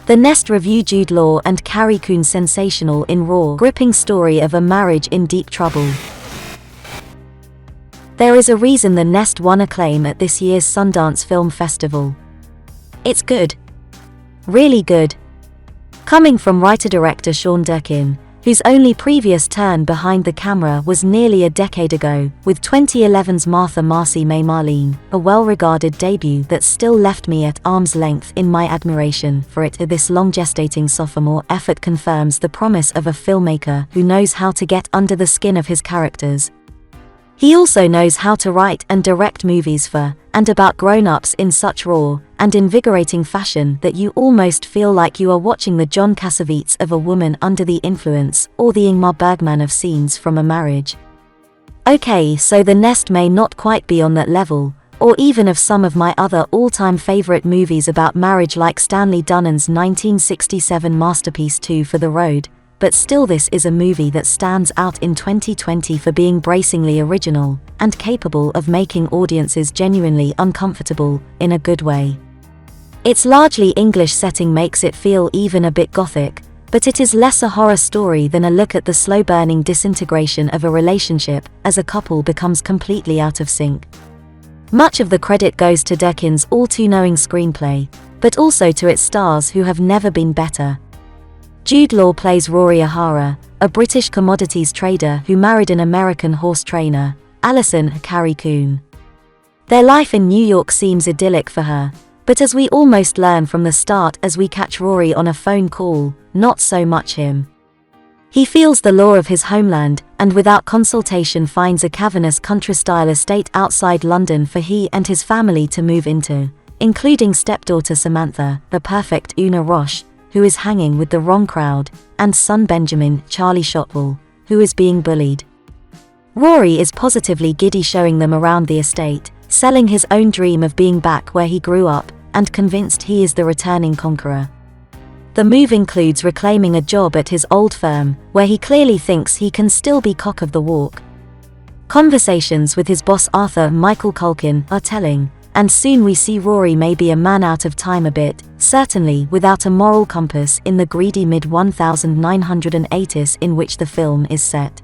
The Nest review. Jude Law and Carrie Coon's sensational in raw, gripping story of a marriage in deep trouble. There is a reason The Nest won acclaim at this year's Sundance Film Festival. It's good. Really good. Coming from writer-director Sean Durkin, whose only previous turn behind the camera was nearly a decade ago, with 2011's Martha Marcy May Marlene, a well-regarded debut that still left me at arm's length in my admiration for it. This long-gestating sophomore effort confirms the promise of a filmmaker who knows how to get under the skin of his characters. He also knows how to write and direct movies for and about grown-ups in such raw and invigorating fashion that you almost feel like you are watching the John Cassavetes of A Woman Under the Influence or the Ingmar Bergman of Scenes from a Marriage. Okay, so The Nest may not quite be on that level, or even of some of my other all-time favorite movies about marriage like Stanley Donen's 1967 masterpiece Two for the Road, but still this is a movie that stands out in 2020 for being bracingly original and capable of making audiences genuinely uncomfortable in a good way. Its largely English setting makes it feel even a bit gothic, but it is less a horror story than a look at the slow-burning disintegration of a relationship as a couple becomes completely out of sync. Much of the credit goes to Durkin's all-too-knowing screenplay, but also to its stars who have never been better. Jude Law plays Rory O'Hara, a British commodities trader who married an American horse trainer, Alison Carrie Coon. Their life in New York seems idyllic for her, but as we almost learn from the start as we catch Rory on a phone call, not so much him. He feels the law of his homeland and without consultation finds a cavernous country-style estate outside London for he and his family to move into, including stepdaughter Samantha, the perfect Una Roche, who is hanging with the wrong crowd, and son Benjamin, Charlie Shotwell, who is being bullied. Rory is positively giddy showing them around the estate, selling his own dream of being back where he grew up, and convinced he is the returning conqueror. The move includes reclaiming a job at his old firm, where he clearly thinks he can still be cock of the walk. Conversations with his boss Arthur Michael Culkin are telling, and soon we see Rory may be a man out of time a bit, certainly without a moral compass in the greedy mid-1980s in which the film is set.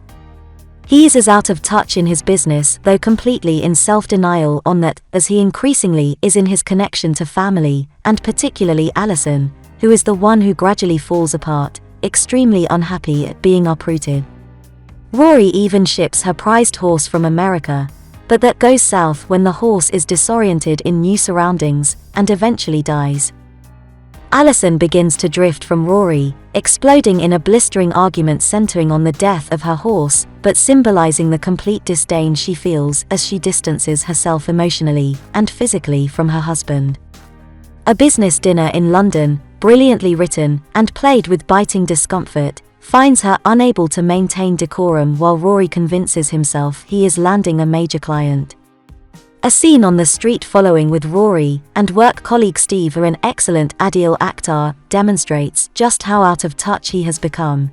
He is as out of touch in his business, though completely in self-denial on that, as he increasingly is in his connection to family, and particularly Alison, who is the one who gradually falls apart, extremely unhappy at being uprooted. Rory even ships her prized horse from America, but that goes south when the horse is disoriented in new surroundings, and eventually dies. Alison begins to drift from Rory, exploding in a blistering argument centering on the death of her horse, but symbolizing the complete disdain she feels as she distances herself emotionally and physically from her husband. A business dinner in London, brilliantly written and played with biting discomfort, finds her unable to maintain decorum while Rory convinces himself he is landing a major client. A scene on the street following with Rory and work colleague Steve, an excellent Adil Akhtar, demonstrates just how out of touch he has become.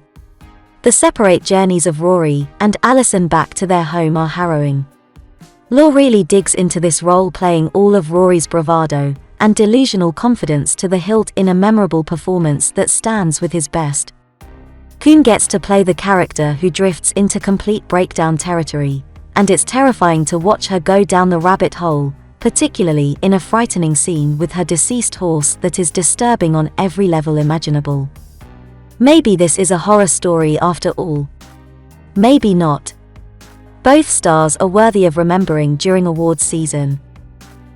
The separate journeys of Rory and Alison back to their home are harrowing. Law really digs into this role, playing all of Rory's bravado and delusional confidence to the hilt in a memorable performance that stands with his best. Coon gets to play the character who drifts into complete breakdown territory, and it's terrifying to watch her go down the rabbit hole, particularly in a frightening scene with her deceased horse that is disturbing on every level imaginable. Maybe this is a horror story after all. Maybe not. Both stars are worthy of remembering during awards season.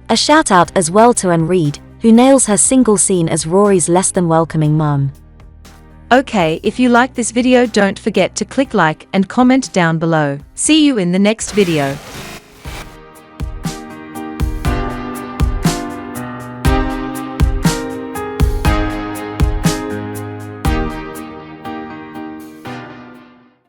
A shout out as well to Anne Reid, who nails her single scene as Rory's less than welcoming mum. Okay, if you like this video, don't forget to click like and comment down below. See you in the next video.